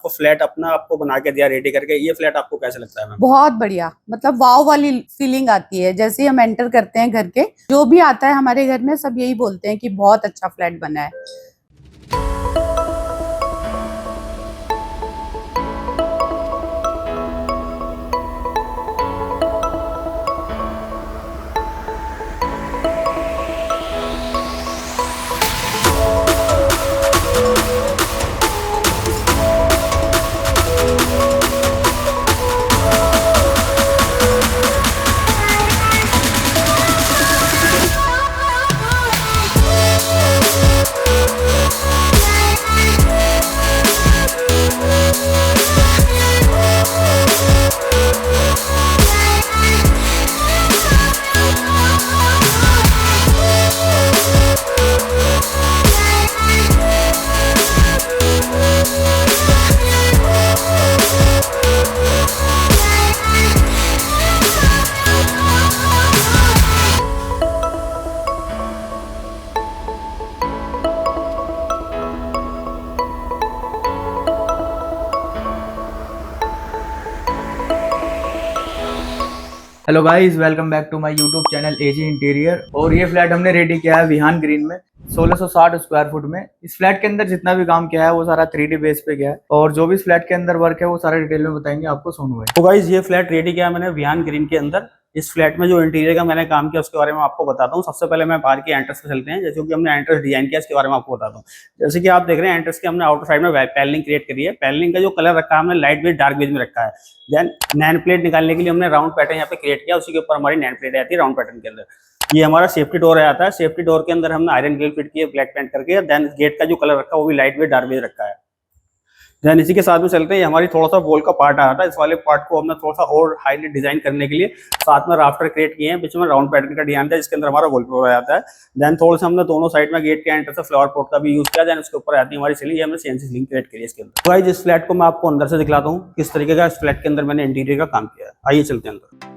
आपको फ्लैट अपना आपको बना के दिया रेडी करके, ये फ्लैट आपको कैसे लगता है मैम? बहुत बढ़िया, मतलब वाव वाली फीलिंग आती है। जैसे ही हम एंटर करते हैं घर के, जो भी आता है हमारे घर में सब यही बोलते हैं कि बहुत अच्छा फ्लैट बना है। Hello guys, welcome back to my YouTube channel AG interior. और ये फ्लैट हमने रेडी किया है विहान ग्रीन में 1660 स्क्वायर फुट में। इस फ्लैट के अंदर जितना भी काम किया है वो सारा 3D बेस पे किया है, और जो भी इस फ्लैट के अंदर वर्क है वो सारा डिटेल में बताएंगे आपको सोनू भाई। तो गाइज ये फ्लैट रेडी किया मैंने विहान ग्रीन के अंदर। इस फ्लैट में जो इंटीरियर का मैंने काम किया उसके बारे में आपको बताता हूँ। सबसे पहले मैं बाहर की एंट्रेंस पे चलते हैं, जैसे कि हमने एंट्रेंस डिजाइन किया इसके बारे में आपको बताता हूँ। जैसे कि आप देख रहे हैं एंट्रेंस के हमने आउटर साइड में पैनलिंग क्रिएट करी है। पैनलिंग का जो कलर रखा है हमने लाइट बेज डार्क बेज में रखा है। देन नैन प्लेट निकालने के लिए हमने राउंड पैटर्न यहाँ पे क्रिएट किया, उसी के ऊपर हमारी नैन प्लेट आती है राउंड पैटर्न के अंदर। ये हमारा सेफ्टी डोर आता है। सेफ्टी डोर के अंदर हमने आयरन ग्रिल फिट की है ब्लैक पेंट करके। देन गेट का जो कलर रखा है वो भी लाइट वेट डार्क बेज रखा है। देन इसी के साथ में चलते हैं, ये हमारी थोड़ा सा वॉल का पार्ट आया था। इस वाले पार्ट को हमने थोड़ा सा और हाईली डिजाइन करने के लिए साथ में राफ्टर क्रिएट किए हैं। बीच में राउंड पैटर्न का डिजाइन था जिसके अंदर हमारा वॉलपेपर आता है। देन थोड़ा सा हमने दोनों साइड में गेट के एंटर से फ्लावर पॉट का भी यूज किया। देन उसके ऊपर आती है हमारी सीलिंग, ये हमने सीएनसी सीलिंग क्रिएट करी है इसके अंदर। गाइस इस फ्लैट को मैं आपको अंदर से दिखलाता हूँ किस तरीके का इस फ्लैट के अंदर मैंने इंटीरियर का काम किया है। आइए चलते हैं अंदर।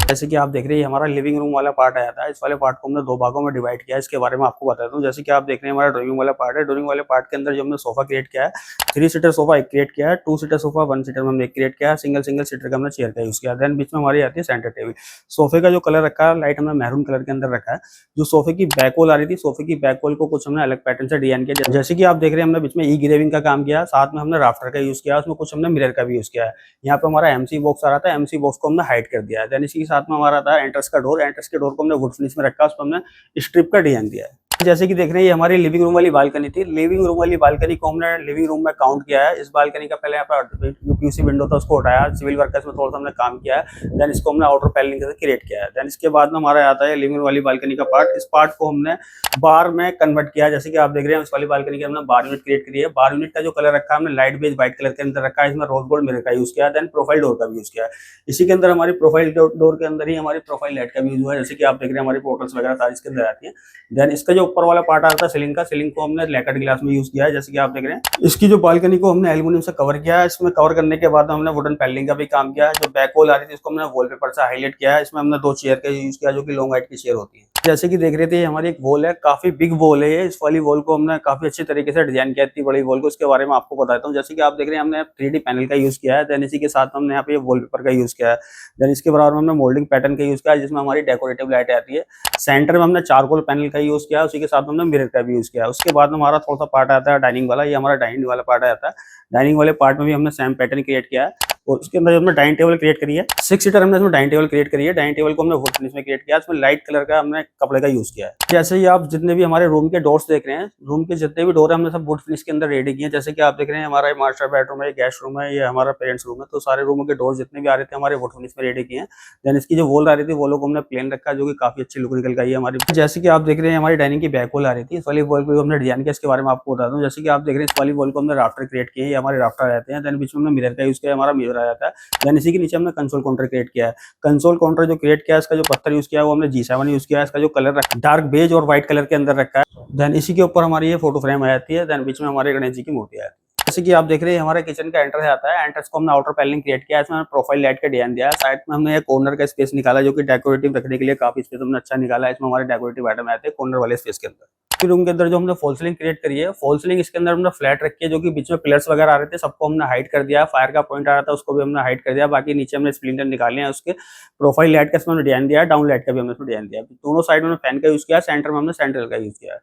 जैसे कि आप देख रहे हैं हमारा लिविंग रूम वाला पार्ट आया था। इस वाले पार्ट को हमने दो भागों में डिवाइड किया है, इसके बारे में आपको बताता हूँ। जैसे कि आप देख रहे हैं हमारा ड्राइंग वाला पार्ट है। ड्राइंग वाले पार्ट के अंदर जो हमने सोफा क्रिएट किया है, 3 सीटर सोफा एक क्रिएट किया है, 2 सीटर सोफा 1 सीटर में हमने एक क्रिएट किया है, सिंगल सीटर का हमने चेयर का यूज किया। देन बीच में हमारी आती है सेंटर टेबल। सोफे का जो कलर रखा है लाइट हमने मैरून कलर के अंदर रखा है। जो सोफे की बैक वॉल आ रही थी, सोफे की बैक वॉल को कुछ हमने अलग पैटर्न से डिजाइन किया। जैसे कि आप देख रहे हैं हमने बीच में ई ग्रेविंग का काम किया, साथ में हमने राफ्टर का यूज किया, उसमें कुछ हमने मिरर का भी यूज किया है। यहाँ पे हमारा एमसी बॉक्स आ रहा था, एमसी बॉक्स को हमने हाइड कर दिया है। देन इसी के साथ में हमारा था एंट्रेंस का डोर। एंट्रेंस के डोर को हमने वुड फिनिश में रखा, उस पर हमने स्ट्रिप का डिजाइन दिया है। जैसे कि देख रहे हैं ये हमारी लिविंग रूम वाली बालकनी थी। लिविंग रूम वाली बालकनी को हमने लिविंग रूम में काउंट किया है। इस बालकनी का पहले यहाँ पर यूपीसी विंडो था उसको हटाया, सिविल वर्कर्स में थोड़ा सा हमने काम किया है। देन इसको हमने आउटर पैनलिंग से क्रिएट किया है। देन इसके बाद में हमारा आता है लिविंग रूम वाली बालकनी का पार्ट। इस पार्ट को हमने बार में कन्वर्ट किया। जैसे कि आप देख रहे हैं इस वाली बालकनी के हमने बार यूनिट क्रिएट करी है। बार यूनिट का जो कलर रखा है हमने लाइट बेज व्हाइट कलर के अंदर रखा है। इसमें रोज गोल्ड मिरर का यूज किया है। देन प्रोफाइल डोर का भी यूज किया है। इसी के अंदर हमारी प्रोफाइल डोर के अंदर ही हमारी प्रोफाइल लाइट का भी यूज हुआ है। जैसे कि आप देख रहे हैं हमारी पोर्टल्स वगैरह सारी इसके अंदर आती है। देन इसका जो ऊपर वाला पार्ट आता है सीलिंग का, सीलिंग को हमने लैकेट ग्लास में यूज किया है। जैसे कि आप देख रहे हैं इसकी जो बालकनी को हमने एल्युमिनियम से कवर किया है। इसमें कवर करने के बाद हमने वुडन पैनलिंग का भी काम किया है। जो बैक वॉल आ रही थी इसको हमने वॉलपेपर से हाईलाइट किया है। इसमें हमने 2 चेयर का यूज किया जो कि लॉन्ग हाइट की चेयर होती है। जैसे कि देख रहे थे हमारी एक वॉल है, काफी बिग वॉल है ये। इस वाली वॉल को हमने काफी अच्छे तरीके से डिजाइन किया, इतनी बड़ी वॉल को। इसके बारे में आपको बताता हूँ। जैसे कि आप देख रहे हैं हमने 3D पैनल का यूज किया है। देन इसी के साथ हमने यहाँ पे वॉलपेपर का यूज किया है। देन इसके बराबर में हमने मोल्डिंग पैटर्न का यूज किया है जिसमें हमारी डेकोरेटिव लाइट आती है। सेंटर में हमने चारकोल पैनल का यूज किया है, उसी के साथ हमने मिरर का भी यूज किया है। उसके बाद में हमारा थोड़ा सा पार्ट आता है डाइनिंग वाला। ये हमारा डाइनिंग वाला पार्ट आता है। डाइनिंग वाले पार्ट में भी हमने सेम पैटर्न क्रिएट किया है। और उसके अंदर हमने डाइनिंग टेबल क्रिएट करी है। 6 सीटर हमने इसमें डाइनिंग टेबल क्रिएट करी है। डाइनिंग टेबल को हमने वुड फिनिश में क्रिएट किया है। इसमें लाइट कलर का हमने कपड़े का यूज किया है। जैसे ही आप जितने भी हमारे रूम के डोर्स देख रहे हैं, रूम के जितने भी डोर है हमने सब वुड फिनिश के अंदर रेडी किए हैं। जैसे कि आप देख रहे हैं हमारा मास्टर बेडरूम है, गेस्ट रूम है, ये हमारा पेरेंट्स रूम है। तो सारे रूमों के डोर जितने भी आ रहे थे हमारे वुड फिनिश में रेडी किए हैं। देन इसकी जो वॉल आ रही थी वॉलों को हमने प्लेन रखा जो कि काफी अच्छी लुक निकल गई है हमारी। जैसे कि आप देख रहे हैं हमारी डाइनिंग की बैक वॉल आ रही थी, इस वाली वॉल को हमने डिजाइन किया, इसके बारे में आपको बता दूं। जैसे कि आप देख रहे हैं इस वाली वॉल को हमने राफ्टर क्रिएट किए, ये हमारे राफ्टर रहते हैं। देन बीच में हमने मिरर का यूज किया, हमारा मिरर आ जाता है। इसी के नीचे हमने कंसोल काउंटर क्रिएट किया है। कंसोल काउंटर जो क्रिएट किया है इसका जो पत्थर यूज किया है वो हमने G7 यूज किया है। इसका जो कलर डार्क बेज और व्हाइट कलर के अंदर रखा है। देन इसी के ऊपर हमारी ये फोटो फ्रेम आ जाती है। देन बीच में हमारे गणेश जी की मूर्ति आती है। जैसे कि आप देख रहे हैं हमारे किचन का एंट्रेंस आता है, एंट्रेंस को हमने आउटर पैनलिंग क्रिएट किया है, इसमें प्रोफाइल लाइट का डिजाइन दिया है। साइड में हमने एक कॉर्नर का स्पेस निकाला जो कि डेकोरेटिव रखने के लिए काफी स्पेस हमने अच्छा निकाला है। इसमें हमारे डेकोरेटिव आइटम आते हैं कॉर्नर वाले स्पेस के अंदर। फिर रूम के अंदर जो हमने फॉल सीलिंग क्रिएट करी है, फॉल सीलिंग इसके अंदर हमने फ्लैट रखी है, जो कि बीच में पिलर्स वगैरह आ रहे थे सबको हमने हाइड कर दिया। फायर का पॉइंट आ रहा था उसको भी हमने हाइड कर दिया। बाकी नीचे हमने स्प्लिंटर निकाले हैं, उसके प्रोफाइल लाइट का इसमें डिजाइन दिया है, डाउन लाइट का भी हमने इसमें डिजाइन दिया है। दोनों साइड में फैन का यूज किया है, सेंटर में हमने सेंट्रल का यूज किया है।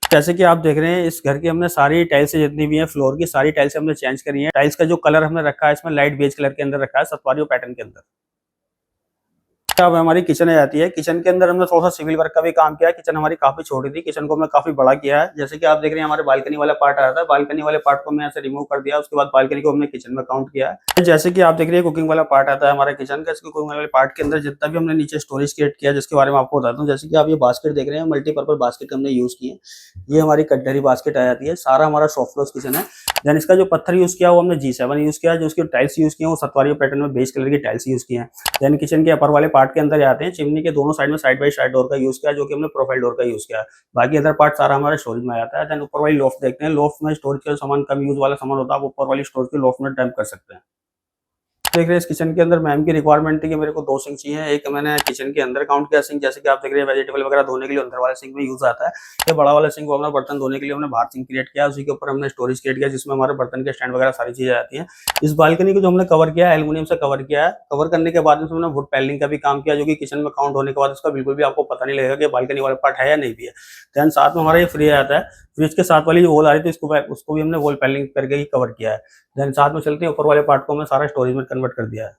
जैसे कि आप देख रहे हैं इस घर की हमने सारी टाइल्स जितनी भी हैं फ्लोर की सारी टाइल्स हमने चेंज करी है। टाइल्स का जो कलर हमने रखा है इसमें लाइट बेज कलर के अंदर रखा है, सतवारियों पैटर्न के अंदर। अब हमारी किचन आ जाती है। किचन के अंदर हमने थोड़ा सा सिविल वर्क का भी काम किया है। किचन हमारी काफी छोटी थी, किचन को हमने काफी बड़ा किया है। जैसे कि आप देख रहे हैं हमारे बालकनी वाला पार्ट आ रहा था, बालकनी वाले पार्ट को हमने यहाँ से रिमूव कर दिया, उसके बाद बालकनी को हमने किचन में काउंट किया है। जैसे कि आप देख रहे हैं कुकिंग वाला पार्ट आता है हमारे किचन का। इसके कुकिंग वाले पार्ट के अंदर जितना भी हमने नीचे स्टोरेज क्रिएट किया जिसके बारे में आपको बताता हूँ। जैसे कि आप ये बास्केट देख रहे हैं, मल्टीपर्पज बास्केट हमने यूज किए। ये हमारी कटलरी बास्केट आ जाती है। सारा हमारा सॉफ्ट क्लोज किचन है। देन इसका जो पत्थर यूज किया वो हमने G7 यूज किया। जो उसकी टाइल्स यूज किए वो सतवारियों पैटर्न में बेज कलर की टाइल्स यूज किए हैं। देन किचन के अपर वाले पार्ट के अंदर आते हैं, चिमनी के दोनों साइड में साइड बाई साइड डोर का यूज किया, जो कि हमने प्रोफाइल डोर का यूज किया। बाकी अदर पार्ट सारा हमारे स्टोरेज में आ जाता है। देन ऊपर वाली लॉफ्ट देखते हैं, लॉफ्ट में स्टोरेज का सामान कम यूज वाला सामान होता है, आप ऊपर वाली स्टोरेज की लॉफ्ट में डंप कर सकते हैं। देख रहे हैं इस किचन के अंदर मैम की रिक्वायरमेंट थी कि मेरे को 2 सिंक चाहिए। एक मैंने किचन के अंदर काउंट किया सिंक, जैसे कि आप देख रहे हैं वेजिटेबल वगैरह धोने के लिए अंदर वाला सिंक में यूज आता है। ये बड़ा वाला सिंक हमने बर्तन धोने के लिए हमने बाहर सिंक क्रिएट किया, उसी के ऊपर हमने स्टोरेज क्रिएट किया जिसमें हमारे बर्तन के स्टैंड वगैरह सारी चीजें आती हैं। इस बालकनी को जो हमने कवर किया है एल्युमिनियम से कवर किया है। कवर करने के बाद हमने वुड पैनलिंग का भी काम किया, जो कि किचन में काउंट होने के बाद उसका बिल्कुल भी आपको पता नहीं लगेगा कि बालकनी वाला पार्ट है या नहीं भी है। देन साथ में हमारा ये फ्री आता है। फ्रिज के साथ वाली जो वॉल आ रही थी उसको भी हमने वॉल पैनलिंग करके ही कवर किया है। देन साथ में चलते हैं ऊपर वाले पार्ट को हमने सारा स्टोरेज में कन्वर्ट कर दिया है।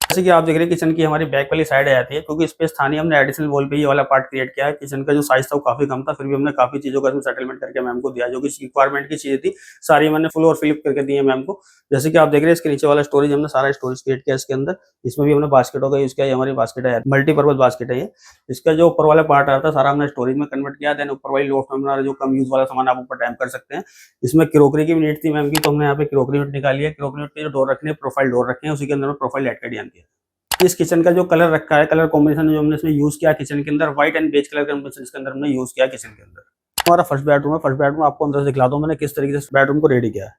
जैसे कि आप देख रहे हैं किचन की हमारी बैक वाली साइड आ जाती है, क्योंकि स्पेस था नहीं, हमने एडिशनल वॉल पे ये वाला पार्ट क्रिएट किया है। किचन का जो साइज था वो काफी कम था, फिर भी हमने काफी चीजों का इसमें सेटलमेंट करके मैम को दिया, जो कि रिक्वायरमेंट की चीजें थी सारी मैंने फुल और फिलिप करके दी है मैम को। जैसे कि आप देख रहे हैं इसके नीचे वाला स्टोरेज हमने सारा स्टोरेज क्रिएट किया इसके अंदर। इसमें भी हमने बास्केटों का यूज किया, हमारी बास्केट है मल्टीपर्पज बास्केट है ये। इसका जो ऊपर वाला पार्ट आता है सारा हमने स्टोरेज में कन्वर्ट किया। देन ऊपर वाली लोफ्ट में हमारा जो कम यूज वाला सामान आप ऊपर डैम कर सकते हैं। इसमें क्रोकरी की भी नीड थी मैम की, तो हमने यहाँ पे क्रोकरी यूनिट निकाली है। क्रोकरी यूनिट के जो डोर रखने प्रोफाइल डोर रखे हैं, उसी के अंदर में प्रोफाइल लाइट का डिजाइन दिया। इस किचन का जो कलर रखा है, कलर कॉम्बिनेशन जो हमने इसमें यूज किया किचन के अंदर, white and beige colour combination इसके अंदर हमने यूज किया किचन के अंदर। हमारा फर्स्ट बेडरूम है। फर्स्ट बेडरूम आपको अंदर से दिखला दूं मैंने किस तरीके से बेडरूम को रेडी किया है।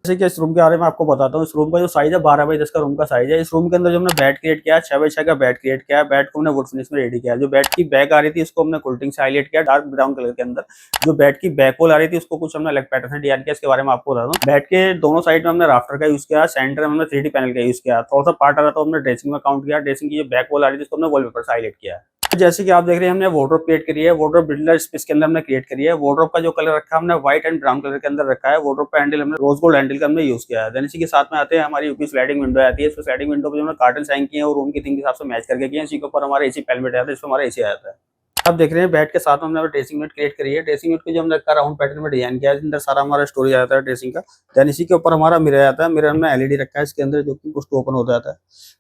जैसे कि इस रूम के बारे में आपको बताता हूँ। इस रूम का जो साइज है 12x10 का रूम का साइज है। इस रूम के अंदर जो हमने बेड क्रिएट किया है 6x6 का बेड क्रिएट किया है। बेड को हमने वुड फिनिश में रेडी किया है। जो बेड की बैक आ रही थी इसको हमने कुल्टिंग से हाईलाइट किया डार्क ब्राउन कलर के अंदर। जो बेड की बैक वॉल आ रही थी उसको कुछ हमने अलग पैटर्न से डिजाइन किया, इसके बारे में आपको बता दूं। बेड के दोनों साइड में हमने राफ्टर का यूज किया, सेंटर में हमने 3D पैनल का यूज किया। थोड़ा सा पार्ट आ रहा था हमने ड्रेसिंग में काउंट किया। ड्रेसिंग की जो बैक वॉल आ रही थी उसको हमने वॉलपेपर से हाईलाइट किया है। जैसे कि आप देख रहे हैं हमने वार्डरोब क्रिएट करी है। वार्डरोब बिल्डर स्पेस के अंदर हमने क्रिएट करी है। वार्डरोब का जो कलर रखा है हमने व्हाइट एंड ब्राउन कलर के अंदर रखा है। वार्डरोब का हैंडल हमने रोज गोल्ड हैंडल का हमने यूज किया है। देन इसी के साथ में आते हैं हमारी यूपी स्लाइडिंग विंडो आती है। इस स्लाइडिंग विंडो पे जो हमने कार्टन साइन किए हैं वो रूम की थीम के हिसाब से मैच करके किए हैं। इसी के ऊपर हमारा एसी पैनल आता है, इसमें हमारा एसी आ जाता है। आप देख रहे हैं बेड के साथ में हमने ड्रेसिंग यूनिट क्रिएट करी है। ड्रेसिंग यूनिट के जो हमने राउंड पैटर्न में डिजाइन किया है, अंदर सारा हमारा स्टोरेज आता है ड्रेसिंग का। देन इसी के ऊपर हमारा मिरर आता है। मिरर में एलईडी रखा है इसके अंदर, जो कि उसको ओपन हो जाता है।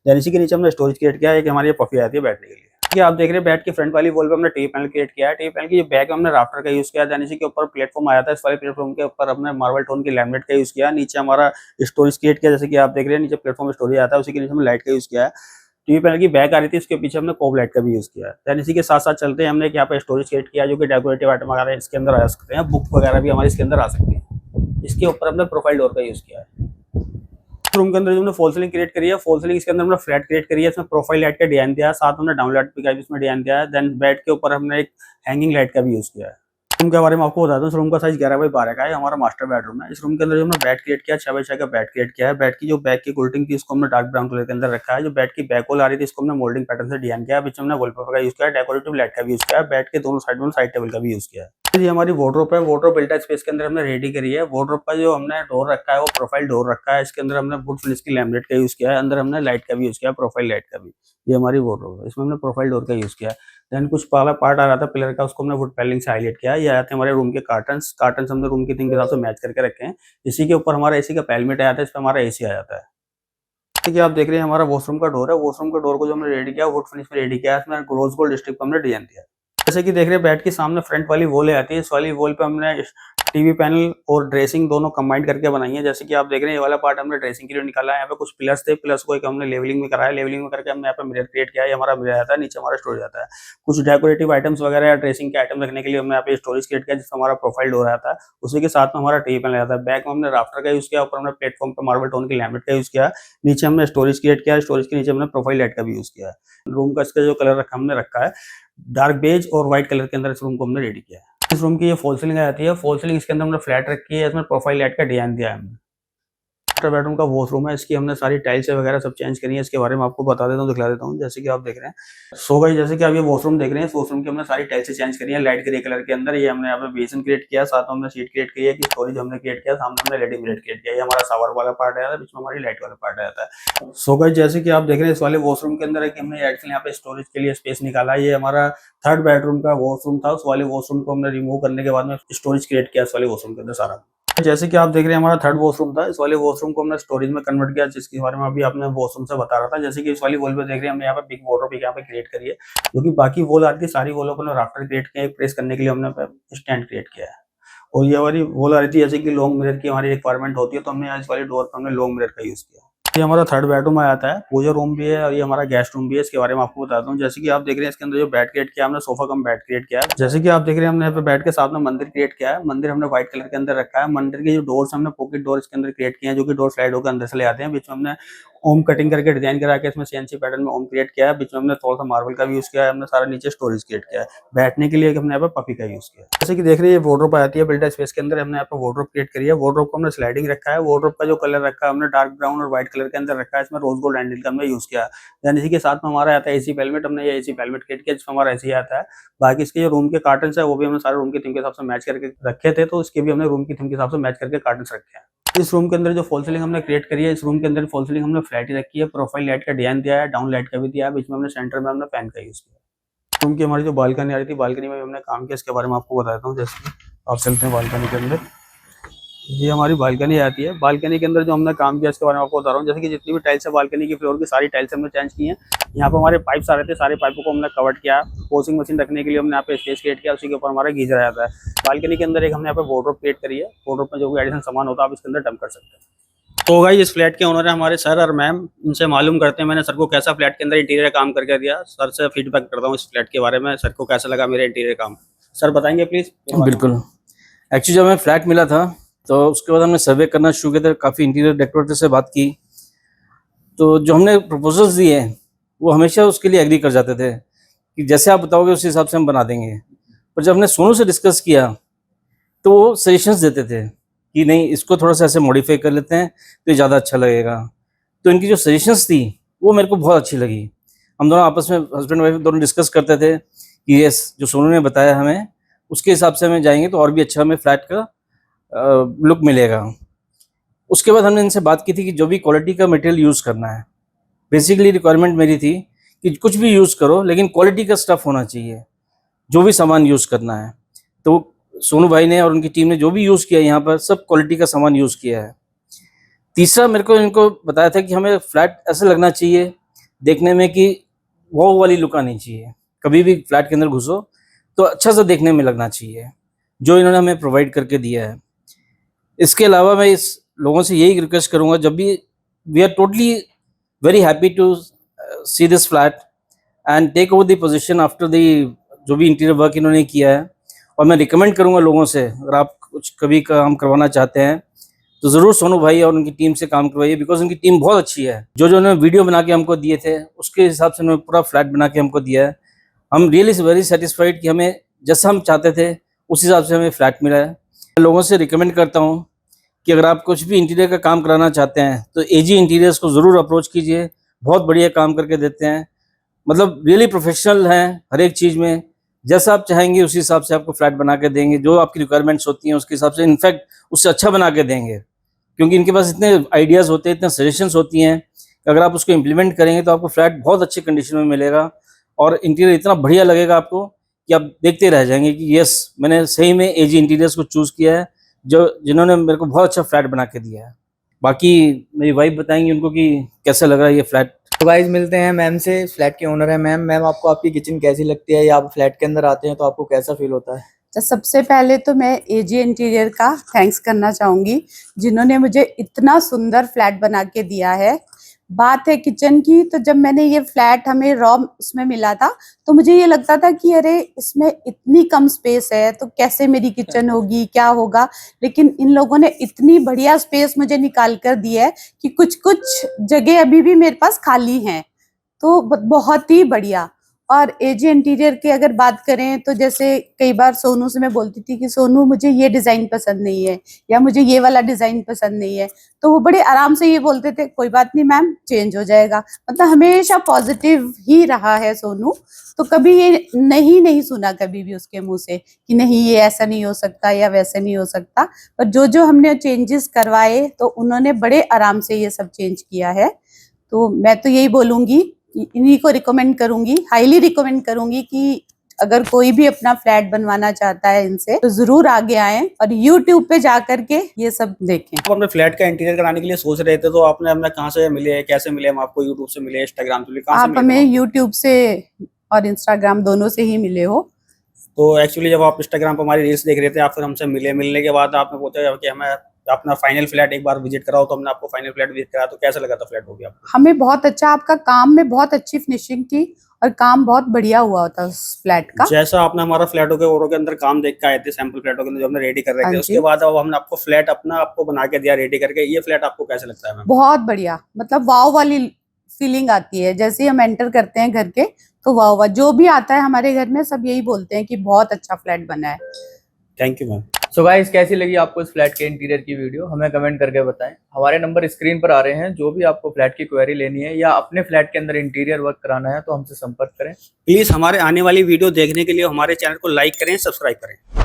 देन इसी के नीचे हमने स्टोरेज क्रिएट किया है, एक हमारी पफी आती है बैठने के लिए। कि आप देख रहे हैं बेड के फ्रंट वाली वॉल पे हमने टीवी पैनल क्रिएट किया है। टीवी पैनल की जो बैक हमने राफ्टर का यूज किया। देन इसी के ऊपर प्लेटफॉर्म आया था, इस वाले प्लेटफॉर्म के ऊपर हमने मार्बल टोन की लैमिनेट का यूज किया। नीचे हमारा स्टोरेज क्रिएट किया, जैसे कि आप देख रहे हैं नीचे प्लेटफॉर्म स्टोरेज आता है, उसी के नीचे हमने लाइट का यूज किया है। टीवी पैनल की बैक आ रही थी, इसके पीछे हमने कोब लाइट का भी यूज किया है। देन इसी के साथ साथ चलते हैं, हमने यहाँ पे स्टोरेज क्रिएट किया जो कि डेकोरेटिव आइटम वगैरह इसके अंदर आ सकते हैं। बुक वगैरह भी हमारे इसके अंदर आ सकती है। इसके ऊपर हमने प्रोफाइल डोर का यूज किया है। रूम के अंदर जो हमने फॉल सीलिंग क्रिएट करी है, फॉल सीलिंग इसके अंदर हमने फ्लैट क्रिएट करी है। इसमें प्रोफाइल लाइट का डिजाइन दिया है, साथ हमने डाउन लाइट का भी इसमें डिजाइन दिया है। देन बेड के ऊपर हमने एक हैंगिंग लाइट का भी यूज किया है। रूम के बारे में आपको बता दूं, इस रूम का साइज 11x12 का है, हमारा मास्टर बेडरूम है। इस रूम के अंदर जो हमने बेड क्रिएट किया 6x6 का बेड क्रिएट किया है। बेड की जो बैक की कुल्टिंग थी इसको हमने डार्क ब्राउन कलर के अंदर रखा है। जो बेड की बैक वॉल आ रही थी इसको हमने मोल्डिंग पैटर्न से डिजाइन किया है। बीच में हमने वॉलपेपर का यूज किया है, डेकोरेटिव लाइट का भी यूज किया है। बेड के दोनों साइड में साइड टेबल का भी यूज किया है। ये हमारी वार्डरोब है। वार्डरोब बिल्ट स्पेस के अंदर हमने रेडी करी है। वार्डरोब का जो हमने डोर रखा है वो प्रोफाइल डोर रखा है। इसके अंदर हमने वुड फिनिश की लैमिनेट का यूज किया है। अंदर हमने लाइट का भी यूज किया है, प्रोफाइल लाइट का भी। ये हमारी वार्डरोब है, इसमें हमने प्रोफाइल डोर का यूज किया है। देन कुछ पाला पार्ट आ रहा था पिलर का, उसको हमने वुड पैनलिंग से हाईलाइट किया है। ये आते हैं हमारे रूम के कार्टन्स हमने रूम की थीम के हिसाब से मैच करके रखे हैं। इसी के ऊपर हमारा एसी का पैलमेट आ जाता है, इस पर हमारा एसी आ जाता है। ठीक है, आप देख रहे हैं हमारा वॉशरूम का डोर है। वॉशरूम का डोर को जो हमने रेडी किया वुड फिनिश में रेडी किया है। इसमें रोज गोल्ड स्ट्रिप हमने डिजाइन दिया है। जैसे कि देख रहे हैं बेड के सामने फ्रंट वाली वॉल आती है। इस वाली वॉल पे हमने टीवी पैनल और ड्रेसिंग दोनों कंबाइंड करके बनाई है। जैसे कि आप देख रहे हैं ये वाला पार्ट हमने ड्रेसिंग के लिए निकाला है। यहाँ पे कुछ पिलर्स थे, पिलर्स को एक हमने लेवलिंग में कराया, लेवलिंग में करके हमने यहाँ पे मिरर क्रिएट किया है। ये हमारा मिरर आता है, नीचे हमारा स्टोरेज आता है। कुछ डेकोरेटिव आइटम्स वगैरह या ड्रेसिंग के आइटम रखने के लिए हमने यहाँ पे स्टोरेज क्रिएट किया, जिसमें हमारा प्रोफाइल डोर आता है। उसी के साथ में हमारा टीवी पैनल आता है। बैक में हमने राफ्टर का यूज किया, ऊपर हमने प्लेटफॉर्म पे मार्बल टोन की लैमिनेट का यूज किया, नीचे हमने स्टोरेज क्रिएट किया, स्टोरेज के नीचे हमने प्रोफाइल लाइट का भी यूज किया है। रूम का इसका जो कलर हमने रखा है डार्क बेज और व्हाइट कलर के अंदर इस रूम को हमने रेडी किया है। इस रूम की ये फॉल सीलिंग आ जाती है। फॉल सीलिंग इसके अंदर हमने फ्लैट रखी है, इसमें प्रोफाइल लाइट का डिजाइन दिया है हमने। मास्टर बेडरूम का वॉशरूम है, इसकी हमने सारी टाइल्स वगैरह सब चेंज करी है। इसके बारे में आपको बता देता हूँ, दिखला देता हूँ। जैसे कि आप देख रहे हैं सो गाइस, जैसे कि आप ये वॉशरूम देख रहे हैं, इस वॉशरूम की हमने सारी टाइल्स चेंज करी है लाइट ग्रे कलर के अंदर। ये हमने यहाँ पे बेसिन क्रिएट किया, साथ में हमने सीट क्रिएट की है, कि स्टोरेज हमने क्रिएट किया, सामने हमने लेडी क्रिएट किया। ये हमारा शावर वाला पार्ट है, बीच में हमारी लाइट वाला पार्ट आता है। सो गाइस, जैसे कि आप देख रहे हैं इस वाले वॉशरूम के अंदर हमने यहाँ पे स्टोरेज के लिए स्पेस निकाला है। ये हमारा थर्ड बेडरूम का वॉशरूम था, उस वाले वॉशरूम को हमने रिमूव करने के बाद में स्टोरेज क्रिएट किया इस वाले वॉशरूम के अंदर सारा। जैसे कि आप देख रहे हैं हमारा थर्ड वॉशरूम था, इस वाले वॉशरूम को हमने स्टोरेज में कन्वर्ट किया, जिसके बारे में अभी आपने वॉशरूम से बता रहा था। जैसे कि इस वाली वॉल पे देख रहे हैं हमने यहाँ पे बिग वार्डरोब यहाँ पे क्रिएट करी है, जो कि बाकी वॉल आती है सारी वॉलों पर राफ्टर क्रिएट किया, प्रेस करने के लिए हमने स्टैंड क्रिएट किया है। और ये वाली वॉल आ रही थी जैसे कि लॉन्ग मिरर की हमारी रिक्वायरमेंट होती है, तो हमने इस वाली डोर पर हमने लॉन्ग मिरर का यूज किया। ये हमारा थर्ड बेडरूम आ जाता है, पूजा रूम भी है और ये हमारा गेस्ट रूम भी है। इसके बारे में आपको बताता हूँ। जैसे कि आप देख रहे हैं इसके अंदर जो बेड क्रिएट किया हमने, सोफा कम बेड क्रिएट किया है। जैसे कि आप देख रहे हैं हमने यहाँ पे बेड के साथ में मंदिर क्रिएट किया है। मंदिर हमने व्हाइट कलर के अंदर रखा है। मंदिर के जो डोर्स हमने पॉकेट डोर इसके अंदर क्रिएट किए हैं, जो कि डोर स्लाइड होकर अंदर से ले आते हैं। बीच में हमने ओम कटिंग करके डिजाइन करा के इसमें सीएनसी पैटर्न में ओम क्रिएट किया है। बीच में हमने थोड़ा सा मार्बल का भी यूज किया है। हमने सारा नीचे स्टोरेज क्रिएट किया है। बैठने के लिए हमने यहाँ पे पपी का यूज किया है। जैसे कि देख रहे हैं ये वार्डरोब आती है बिल्ट स्पेस के अंदर, हमने यहाँ पे वार्डरोब क्रिएट करी है। वार्डरोब को हमने स्लाइडिंग रखा है। वार्डरोब का जो कलर रखा है हमने डार्क ब्राउन और व्हाइट कलर के अंदर रखा है। इसमें रोज गोल्ड हैंडल का हमने यूज किया है। इसी के साथ में हमारा आता है एसी पेलमेट, हमने ये एसी पेलमेट क्रिएट किया जिसमें हमारा एसी आता है। बाकी इसके जो रूम के कार्टन्स है वो भी हमने सारे रूम की थीम के हिसाब से मैच करके रखे थे, तो इसके भी हमने रूम की थीम के हिसाब से मैच करके कार्टन्स रखे हैं। इस रूम के अंदर जो फॉल सीलिंग हमने क्रिएट करी है, इस रूम के अंदर फॉल सीलिंग हमने फ्लैट ही रखी है। प्रोफाइल लाइट का डिजाइन दिया है, डाउन लाइट का भी दिया है। बीच में हमने सेंटर में हमने फैन का यूज किया। रूम की हमारी जो बालकनी आ रही थी, बालकनी में हमने काम किया, इसके बारे में आपको बताता हूँ। जैसे आप चलते हैं बालकनी के अंदर, ये हमारी बालकनी आती है। बालकनी के अंदर जो हमने काम किया इसके बारे में आपको बता रहा हूँ। जैसे कि जितनी भी टाइल्स है बालकनी की फ्लोर की सारी टाइल्स हमने चेंज की हैं। यहाँ पे हमारे पाइप्स आ रहे थे, सारे पाइपों को हमने कवर किया। वॉशिंग मशीन रखने के लिए हमने यहाँ पे स्पेस क्रिएट किया, उसी के ऊपर हमारा गीजर आता है। बालकनी के अंदर एक हमने यहाँ पे वार्डरोब क्रिएट करी है। वार्डरोब में जो भी एडिशनल सामान होता है आप इसके अंदर डंप कर सकते हैं। तो गाइस, इस फ्लैट के ओनर है हमारे सर और मैम, इनसे मालूम करते हैं मैंने सर को कैसा फ्लैट के अंदर इंटीरियर काम करके दिया। सर से फीडबैक करता हूँ इस फ्लैट के बारे में, सर को कैसा लगा मेरा इंटीरियर काम। सर बताएंगे प्लीज। बिल्कुल। एक्चुअली जब हमें फ्लैट मिला था तो उसके बाद हमने सर्वे करना शुरू किया था, काफ़ी इंटीरियर डेकोरेटर से बात की, तो जो हमने प्रपोजल्स दिए वो हमेशा उसके लिए एग्री कर जाते थे कि जैसे आप बताओगे उस हिसाब से हम बना देंगे। पर जब हमने सोनू से डिस्कस किया तो वो सजेशंस देते थे कि नहीं, इसको थोड़ा सा ऐसे मॉडिफाई कर लेते हैं तो ये ज़्यादा अच्छा लगेगा। तो इनकी जो सजेशंस थी वो मेरे को बहुत अच्छी लगी। हम दोनों आपस में हस्बैंड वाइफ दोनों डिस्कस करते थे कि यस, जो सोनू ने बताया हमें उसके हिसाब से हमें जाएंगे तो और भी अच्छा हमें फ्लैट का लुक मिलेगा। उसके बाद हमने इनसे बात की थी कि जो भी क्वालिटी का मटेरियल यूज़ करना है, बेसिकली रिक्वायरमेंट मेरी थी कि कुछ भी यूज़ करो लेकिन क्वालिटी का स्टफ़ होना चाहिए, जो भी सामान यूज़ करना है। तो सोनू भाई ने और उनकी टीम ने जो भी यूज़ किया यहाँ पर सब क्वालिटी का सामान यूज़ किया है। तीसरा मेरे को इनको बताया था कि हमें फ्लैट ऐसा लगना चाहिए देखने में कि वो वाली लुक आनी चाहिए। कभी भी फ्लैट के अंदर घुसो तो अच्छा सा देखने में लगना चाहिए, जो इन्होंने हमें प्रोवाइड करके दिया है। इसके अलावा मैं इस लोगों से यही रिक्वेस्ट करूंगा, जब भी we are totally very happy to see this flat and take over the position after the जो भी इंटीरियर वर्क इन्होंने किया है। और मैं रिकमेंड करूंगा लोगों से, अगर आप कुछ कभी काम करवाना चाहते हैं तो ज़रूर सोनू भाई और उनकी टीम से काम करवाइए, बिकॉज उनकी टीम बहुत अच्छी है। जो जो उन्होंने वीडियो बना के हमको दिए थे उसके हिसाब से उन्होंने पूरा फ्लैट बना के हमको दिया है। हम रियली वेरी सेटिस्फाइड कि हमें जैसा हम चाहते थे उस हिसाब से हमें फ्लैट मिला है। मैं लोगों से रिकमेंड करता हूँ कि अगर आप कुछ भी इंटीरियर का काम कराना चाहते हैं तो एजी इंटीरियर्स को ज़रूर अप्रोच कीजिए, बहुत बढ़िया काम करके देते हैं। मतलब रियली प्रोफेशनल हैं हर एक चीज़ में, जैसा आप चाहेंगे उसी हिसाब से आपको फ्लैट बना के देंगे। जो आपकी रिक्वायरमेंट्स होती हैं उसके हिसाब से, इनफैक्ट उससे अच्छा बना के देंगे, क्योंकि इनके पास इतने आइडियाज़ होते हैं, इतने सजेशंस होती हैं कि अगर आप उसको इम्प्लीमेंट करेंगे तो आपको फ्लैट बहुत अच्छी कंडीशन में मिलेगा और इंटीरियर इतना बढ़िया लगेगा आपको कि आप देखते रह जाएंगे कि यस, मैंने सही में एजी इंटीरियर्स को चूज़ किया है, जिन्होंने मेरे को बहुत अच्छा फ्लैट बना के दिया है। बाकी मेरी वाइफ बताएंगी उनको कि कैसा लग रहा है ये फ्लैट। तो गाइस मिलते हैं मैम से, फ्लैट के ओनर है मैम। मैम, आपको आपकी किचन कैसी लगती है या आप फ्लैट के अंदर आते हैं तो आपको कैसा फील होता है? तो सबसे पहले तो मैं एजी इंटीरियर का थैंक्स करना चाहूंगी, जिन्होंने मुझे इतना सुंदर फ्लैट बना के दिया है। बात है किचन की, तो जब मैंने ये फ्लैट हमें रॉ उसमें मिला था तो मुझे ये लगता था कि अरे इसमें इतनी कम स्पेस है तो कैसे मेरी किचन होगी, क्या होगा। लेकिन इन लोगों ने इतनी बढ़िया स्पेस मुझे निकाल कर दी है कि कुछ कुछ जगह अभी भी मेरे पास खाली हैं, तो बहुत ही बढ़िया। और एजी इंटीरियर की अगर बात करें तो जैसे कई बार सोनू से मैं बोलती थी कि सोनू मुझे ये डिजाइन पसंद नहीं है या मुझे ये वाला डिजाइन पसंद नहीं है, तो वो बड़े आराम से ये बोलते थे कोई बात नहीं मैम, चेंज हो जाएगा। मतलब हमेशा पॉजिटिव ही रहा है सोनू, तो कभी ये नहीं सुना कभी भी उसके मुंह से कि नहीं ये ऐसा नहीं हो सकता या वैसा नहीं हो सकता। पर जो हमने चेंजेस करवाए तो उन्होंने बड़े आराम से ये सब चेंज किया है। तो मैं तो यही बोलूंगी, इन्हीं को रिकमेंड करूंगी, हाईली रिकमेंड करूंगी कि अगर कोई भी अपना फ्लैट बनवाना चाहता है इनसे तो जरूर आगे आएं और YouTube पे जा करके ये सब देखें। आप अपने फ्लैट का इंटीरियर कराने के लिए सोच रहे थे, तो आपने अपने कहाँ से मिले, कैसे मिले हम आपको? यूट्यूब से मिले, इंस्टाग्राम से मिले, कहाँ से आप मिले? हमें YouTube से और इंस्टाग्राम दोनों से ही मिले हो। तो एक्चुअली जब आप इंस्टाग्राम पर हमारी रील्स देख रहे थे, आप फिर हमसे मिले, मिलने के बाद आपने पूछा कि हमें अपना फाइनल फ्लैट एक बार विजिट कराओ, तो हमने आपको फाइनल फ्लैट विजिट करा। तो कैसा लगा था फ्लैट हो गया आपको? हमें बहुत अच्छा, आपका काम में बहुत अच्छी फिनिशिंग थी और काम बहुत बढ़िया हुआ होता उस फ्लैट का। जैसा आपने हमारा फ्लैटों के ओरों के अंदर काम देख के आए थे, सैंपल फ्लैटों के अंदर जो हमने रेडी कर रहे थे, उसके बाद अब हमने आपको फ्लैट अपना आपको बना के दिया रेडी करके। ये फ्लैट आपको कैसा लगता है मैम? बहुत बढ़िया, मतलब वाव वाली फीलिंग आती है जैसे ही हम एंटर करते हैं घर के, तो वाव वाह। जो भी आता है हमारे घर में सब यही बोलते हैं कि बहुत अच्छा फ्लैट बना है। Thank you ma'am. So guys, कैसी लगी आपको इस फ्लैट के इंटीरियर की वीडियो, हमें कमेंट करके बताएं। हमारे नंबर स्क्रीन पर आ रहे हैं, जो भी आपको फ्लैट की क्वेरी लेनी है या अपने फ्लैट के अंदर इंटीरियर वर्क कराना है तो हमसे संपर्क करें। प्लीज हमारे आने वाली वीडियो देखने के लिए हमारे चैनल को लाइक करें, सब्सक्राइब करें।